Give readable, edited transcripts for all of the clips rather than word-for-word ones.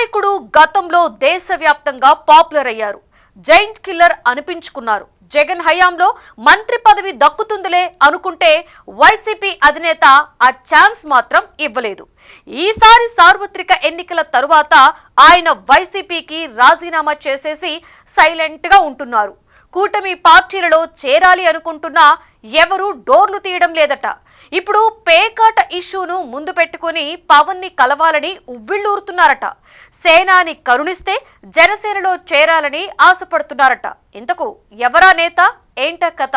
నాయకుడు గతంలో దేశవ్యాప్తంగా పాపులర్ అయ్యారు. Giant killer అనిపించుకున్నారు. జగన్ హయాంలో మంత్రి పదవి దక్కుతుందిలే అనుకుంటే వైసీపీ అధినేత ఆ ఛాన్స్ మాత్రం ఇవ్వలేదు. ఈసారి సార్వత్రిక ఎన్నికల తరువాత ఆయన వైసీపీకి రాజీనామా చేసేసి సైలెంట్ గా ఉంటున్నారు. కూటమి పార్టీలలో చేరాలి అనుకుంటున్నా ఎవరు డోర్లు తీయడం లేదట. ఇప్పుడు పేకాట ఇష్యూను ముందు పెట్టుకుని పవన్ ని కలవాలని ఉవ్విళ్ళూరుతున్నారట. సేనాని కరుణిస్తే జనసేనలో చేరాలని ఆశపడుతున్నారట. ఇంతకు ఎవరా నేత, ఏంట కథ?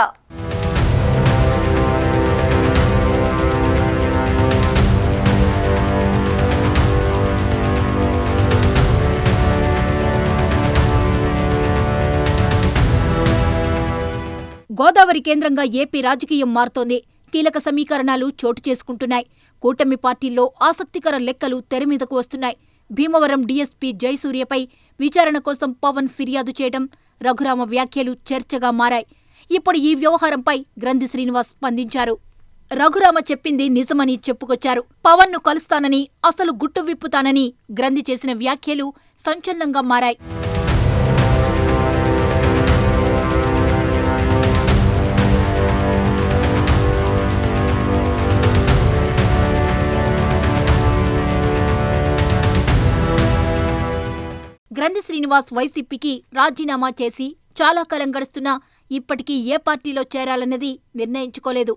గోదావరి కేంద్రంగా ఏపీ రాజకీయం మారుతోంది. కీలక సమీకరణాలు చోటు చేసుకుంటున్నాయి. కూటమి పార్టీల్లో ఆసక్తికర లెక్కలు తెరమీదకు వస్తున్నాయి. భీమవరం డీఎస్పీ జయసూర్యపై విచారణ కోసం పవన్ ఫిర్యాదు చేయడం, రఘురామ వ్యాఖ్యలు చర్చగా మారాయి. ఇప్పుడు ఈ వ్యవహారంపై గ్రంథి శ్రీనివాస్ స్పందించారు. రఘురామ చెప్పింది నిజమని చెప్పుకొచ్చారు. పవన్ను కలుస్తానని, అసలు గుట్టు విప్పుతానని గ్రంథి చేసిన వ్యాఖ్యలు సంచలనంగా మారాయి. గ్రంథి శ్రీనివాస్ వైసీపీకి రాజీనామా చేసి చాలా కాలం గడుస్తున్నా ఇప్పటికీ ఏ పార్టీలో చేరాలన్నది నిర్ణయించుకోలేదు.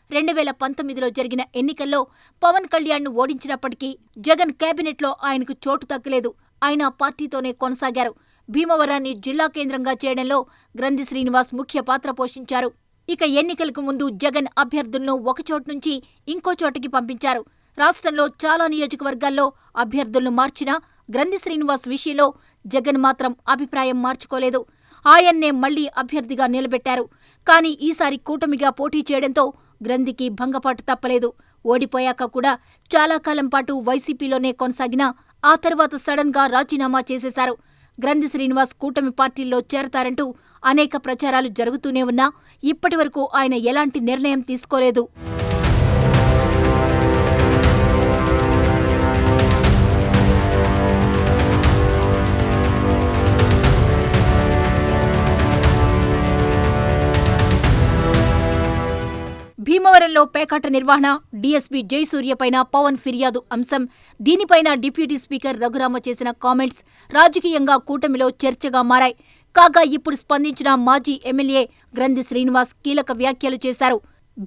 2019లో జరిగిన ఎన్నికల్లో పవన్ కళ్యాణ్ను ఓడించినప్పటికీ జగన్ కేబినెట్లో ఆయనకు చోటు దక్కలేదు. ఆయన పార్టీతోనే కొనసాగారు. భీమవరాన్ని జిల్లా కేంద్రంగా చేయడంలో గ్రంథి శ్రీనివాస్ ముఖ్య పాత్ర పోషించారు. ఇక ఎన్నికలకు ముందు జగన్ అభ్యర్థులను ఒకచోటు నుంచి ఇంకో చోటికి పంపించారు. రాష్ట్రంలో చాలా నియోజకవర్గాల్లో అభ్యర్థులను మార్చినా గ్రంథి శ్రీనివాస్ విషయంలో జగన్ మాత్రం అభిప్రాయం మార్చుకోలేదు. ఆయన్నే మళ్లీ అభ్యర్థిగా నిలబెట్టారు. కానీ ఈసారి కూటమిగా పోటీ చేయడంతో గ్రంథికి భంగపాటు తప్పలేదు. ఓడిపోయాక కూడా చాలా కాలం పాటు వైసీపీలోనే కొనసాగినా ఆ తర్వాత సడన్ గా రాజీనామా చేసేశారు. గ్రంథి శ్రీనివాస్ కూటమి పార్టీల్లో చేరతారంటూ అనేక ప్రచారాలు జరుగుతూనే ఉన్నా ఇప్పటివరకు ఆయన ఎలాంటి నిర్ణయం తీసుకోలేదు. భీమవరంలో పేకాట నిర్వహణ, డీఎస్పీ జయసూర్యపైన పవన్ ఫిర్యాదు అంశం, దీనిపైన డిప్యూటీ స్పీకర్ రఘురామ చేసిన కామెంట్స్ రాజకీయంగా కూటమిలో చర్చగా మారాయి. కాగా ఇప్పుడు స్పందించిన మాజీ ఎమ్మెల్యే గ్రంథి శ్రీనివాస్ కీలక వ్యాఖ్యలు చేశారు.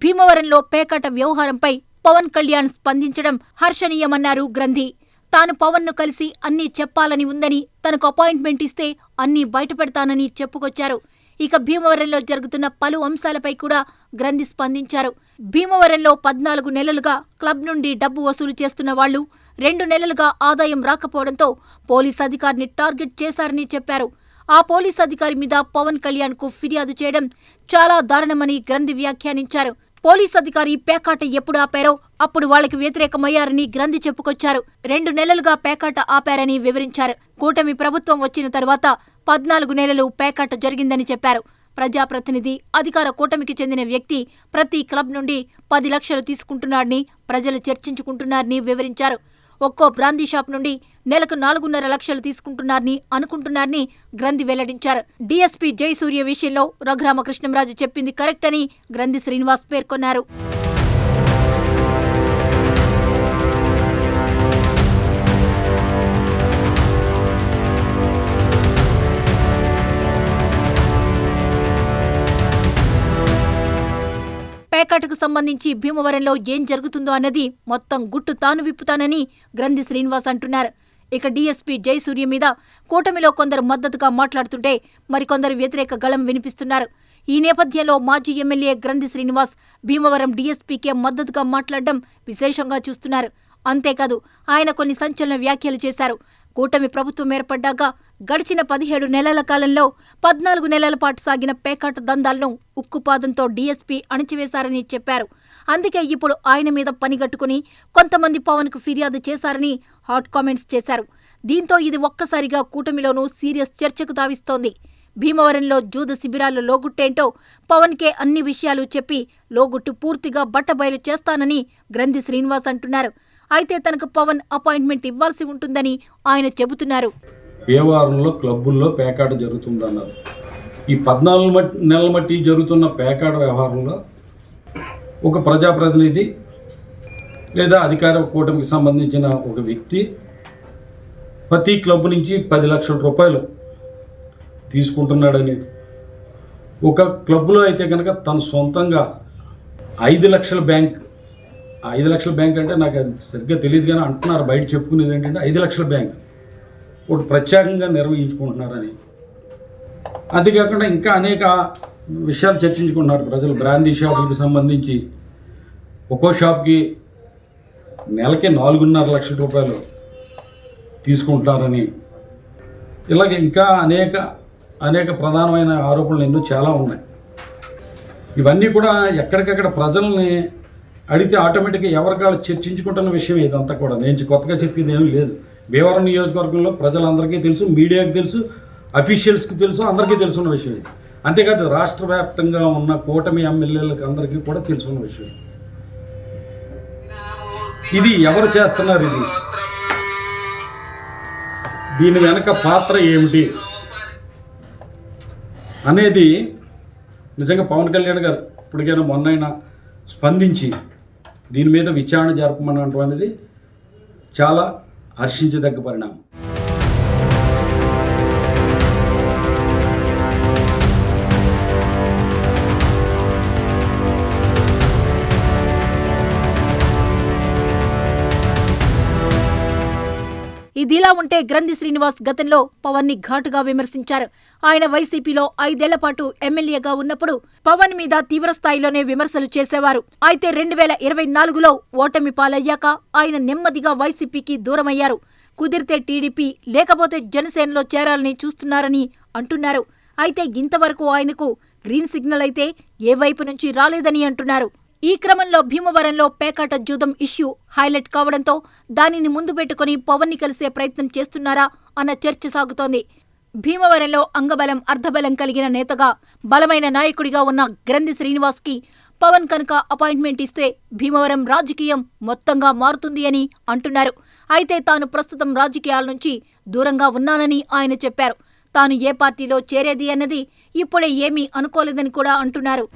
భీమవరంలో పేకాట వ్యవహారంపై పవన్ కళ్యాణ్ స్పందించడం హర్షణీయమన్నారు గ్రంథి. తాను పవన్ను కలిసి అన్నీ చెప్పాలని ఉందని, తనకు అపాయింట్మెంట్ ఇస్తే అన్నీ బయటపెడతానని చెప్పుకొచ్చారు. ఇక భీమవరంలో జరుగుతున్న పలు అంశాలపై కూడా గ్రంథి స్పందించారు. భీమవరంలో 14 నెలలుగా క్లబ్ నుండి డబ్బు వసూలు చేస్తున్న వాళ్లు 2 నెలలుగా ఆదాయం రాకపోవడంతో పోలీస్ అధికారిని టార్గెట్ చేశారని చెప్పారు. ఆ పోలీస్ అధికారి మీద పవన్ కళ్యాణ్ కు ఫిర్యాదు చేయడం చాలా దారుణమని గ్రంథి వ్యాఖ్యానించారు. పోలీస్ అధికారి పేకాట ఎప్పుడు ఆపారో అప్పుడు వాళ్లకు వ్యతిరేకమయ్యారని గ్రంథి చెప్పుకొచ్చారు. 2 నెలలుగా పేకాట ఆపారని వివరించారు. కూటమి ప్రభుత్వం వచ్చిన తర్వాత 14 నెలలు పేకాట జరిగిందని చెప్పారు. ప్రజాప్రతినిధి, అధికార కూటమికి చెందిన వ్యక్తి ప్రతి క్లబ్ నుండి 10 లక్షలు తీసుకుంటున్నారని ప్రజలు చర్చించుకుంటున్నారని వివరించారు. ఒక్కో బ్రాందీ షాప్ నుండి నెలకు 4.5 లక్షలు తీసుకుంటున్నారని అనుకుంటున్నారని గ్రంథి వెల్లడించారు. డీఎస్పీ జయసూర్య విషయంలో రఘురామకృష్ణంరాజు చెప్పింది కరెక్ట్ అని గ్రంథి శ్రీనివాస్ పేర్కొన్నారు. పేకాటకు సంబంధించి భీమవరంలో ఏం జరుగుతుందో అన్నది మొత్తం గుట్టు తాను విప్పుతానని గ్రంథి శ్రీనివాస్ అంటున్నారు. ఇక డీఎస్పీ జయసూర్య మీద కూటమిలో కొందరు మద్దతుగా మాట్లాడుతుంటే మరికొందరు వ్యతిరేక గళం వినిపిస్తున్నారు. ఈ నేపథ్యంలో మాజీ ఎమ్మెల్యే గ్రంథి శ్రీనివాస్ భీమవరం డీఎస్పీకే మద్దతుగా మాట్లాడడం విశేషంగా చూస్తున్నారు. అంతేకాదు ఆయన కొన్ని సంచలన వ్యాఖ్యలు చేశారు. కూటమి ప్రభుత్వం ఏర్పడ్డాక గడిచిన 17 నెలల కాలంలో 14 నెలల పాటు సాగిన పేకాట దందాలను ఉక్కుపాదంతో డీఎస్పీ అణిచివేశారని చెప్పారు. అందుకే ఇప్పుడు ఆయన మీద పనిగట్టుకుని కొంతమంది పవన్ కు ఫిర్యాదు చేశారని హాట్ కామెంట్స్ చేశారు. దీంతో ఇది ఒక్కసారిగా కూటమిలోనూ సీరియస్ చర్చకు తావిస్తోంది. భీమవరంలో జూద శిబిరాల్లో లోగుట్టేంటో పవన్కే అన్ని విషయాలు చెప్పి లోగుట్టు పూర్తిగా బట్టబయలు చేస్తానని గ్రంథి శ్రీనివాస్ అంటున్నారు. అయితే తనకు పవన్ అపాయింట్మెంట్ ఇవ్వాల్సి ఉంటుందని ఆయన చెబుతున్నారు. భీమవరంలో క్లబ్బుల్లో పేకాట జరుగుతుందన్నారు. ఈ 14 నెలల మట్టి జరుగుతున్న పేకాట వ్యవహారంలో ఒక ప్రజాప్రతినిధి లేదా అధికార కూటమికి సంబంధించిన ఒక వ్యక్తి ప్రతి క్లబ్ నుంచి 10 లక్షల రూపాయలు తీసుకుంటున్నాడని, ఒక క్లబ్లో అయితే కనుక తను సొంతంగా 5 లక్షల బ్యాంక్, 5 లక్షల బ్యాంక్ అంటే నాకు అది సరిగ్గా తెలియదు కానీ అంటున్నారు, బయట చెప్పుకునేది ఏంటంటే 5 లక్షల బ్యాంక్ ఒకటి ప్రత్యేకంగా నిర్వహించుకుంటున్నారని. అంతేకాకుండా ఇంకా అనేక విషయాలు చర్చించుకుంటున్నారు ప్రజలు. బ్రాందీ షాపులకు సంబంధించి ఒక్కో షాప్కి నెలకి 4.5 లక్షల రూపాయలు తీసుకుంటున్నారని, ఇలాగే ఇంకా అనేక ప్రధానమైన ఆరోపణలు ఎన్నో చాలా ఉన్నాయి. ఇవన్నీ కూడా ఎక్కడికక్కడ ప్రజల్ని అడిగితే ఆటోమేటిక్గా ఎవరికాళ్ళు చర్చించుకుంటున్న విషయం ఇదంతా కూడా. నేను కొత్తగా చెప్పింది ఏమీ లేదు. భీమవరం నియోజకవర్గంలో ప్రజలందరికీ తెలుసు, మీడియాకి తెలుసు, అఫీషియల్స్కి తెలుసు, అందరికీ తెలుసున్న విషయం ఇది. అంతేకాదు రాష్ట్ర వ్యాప్తంగా ఉన్న కూటమి ఎమ్మెల్యేలకు అందరికీ కూడా తెలుసున్న విషయం. ఇది ఎవరు చేస్తున్నారు, ఇది దీని వెనక పాత్ర ఏమిటి అనేది నిజంగా పవన్ కళ్యాణ్ గారు ఇప్పటికైనా మొన్నైనా స్పందించి దీని మీద విచారణ జరపమనడం అనేది చాలా హర్షించదగ్గ పరిణామం. ఇదిలా ఉంటే గ్రంథి శ్రీనివాస్ గతంలో పవన్ ని ఘాటుగా విమర్శించారు. ఆయన వైసీపీలో 5 ఏళ్ల పాటు ఎమ్మెల్యేగా ఉన్నప్పుడు పవన్ మీద తీవ్రస్థాయిలోనే విమర్శలు చేసేవారు. అయితే 2024లో ఓటమి పాలయ్యాక ఆయన నెమ్మదిగా వైసీపీకి దూరమయ్యారు. కుదిరితే టీడీపీ లేకపోతే జనసేనలో చేరాలని చూస్తున్నారని అంటున్నారు. అయితే ఇంతవరకు ఆయనకు గ్రీన్ సిగ్నల్ అయితే ఏ వైపు నుంచి రాలేదని అంటున్నారు. ఈ క్రమంలో భీమవరంలో పేకాట జూదం ఇష్యూ హైలైట్ కావడంతో దానిని ముందు పెట్టుకుని పవన్ ని కలిసే ప్రయత్నం చేస్తున్నారా అన్న చర్చ సాగుతోంది. భీమవరంలో అంగబలం అర్ధబలం కలిగిన నేతగా, బలమైన నాయకుడిగా ఉన్న గ్రంథి శ్రీనివాస్ కి పవన్ కనుక అపాయింట్మెంట్ ఇస్తే భీమవరం రాజకీయం మొత్తంగా మారుతుంది అని అంటున్నారు. అయితే తాను ప్రస్తుతం రాజకీయాల నుంచి దూరంగా ఉన్నానని ఆయన చెప్పారు. తాను ఏ పార్టీలో చేరేది అన్నది ఇప్పుడే ఏమీ అనుకోలేదని కూడా అంటున్నారు.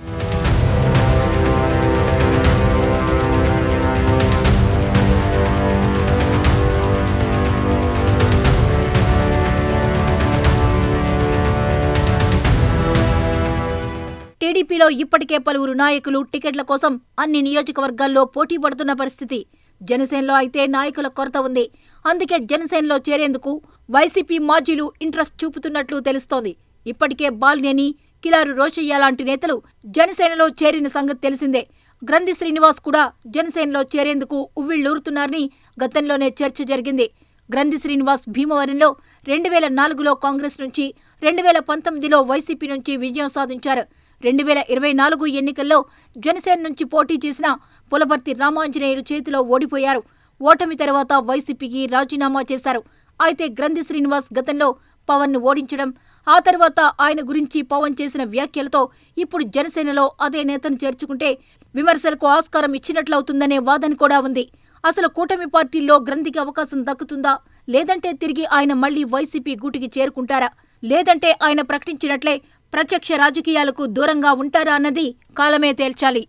టీడీపీలో ఇప్పటికే పలువురు నాయకులు టికెట్ల కోసం అన్ని నియోజకవర్గాల్లో పోటీ పడుతున్న పరిస్థితి. జనసేనలో అయితే నాయకుల కొరత ఉంది. అందుకే జనసేనలో చేరేందుకు వైసీపీ మాజీలు ఇంట్రెస్ట్ చూపుతున్నట్లు తెలుస్తోంది. ఇప్పటికే బాలినేని, కిలారు రోషయ్య లాంటి నేతలు జనసేనలో చేరిన సంగతి తెలిసిందే. గ్రంథి శ్రీనివాస్ కూడా జనసేనలో చేరేందుకు ఉవ్విళ్లూరుతున్నారని గతంలోనే చర్చ జరిగింది. గ్రంథి శ్రీనివాస్ భీమవరంలో 2004లో కాంగ్రెస్ నుంచి, 2019లో వైసీపీ నుంచి విజయం సాధించారు. 2024 ఎన్నికల్లో జనసేన నుంచి పోటీ చేసిన పులపర్తి రామాంజనేయులు చేతిలో ఓడిపోయారు. ఓటమి తర్వాత వైసీపీకి రాజీనామా చేశారు. అయితే గ్రంథి శ్రీనివాస్ గతంలో పవన్ ను ఓడించడం, ఆ తర్వాత ఆయన గురించి పవన్ చేసిన వ్యాఖ్యలతో ఇప్పుడు జనసేనలో అదే నేతను చేర్చుకుంటే విమర్శలకు ఆస్కారం ఇచ్చినట్లవుతుందనే వాదన కూడా ఉంది. అసలు కూటమి పార్టీల్లో గ్రంథికి అవకాశం దక్కుతుందా, లేదంటే తిరిగి ఆయన మళ్లీ వైసీపీ గూటికి చేరుకుంటారా, లేదంటే ఆయన ప్రకటించినట్లే ప్రత్యక్ష రాజకీయాలకు దూరంగా ఉంటారా అన్నది కాలమే తేల్చాలి.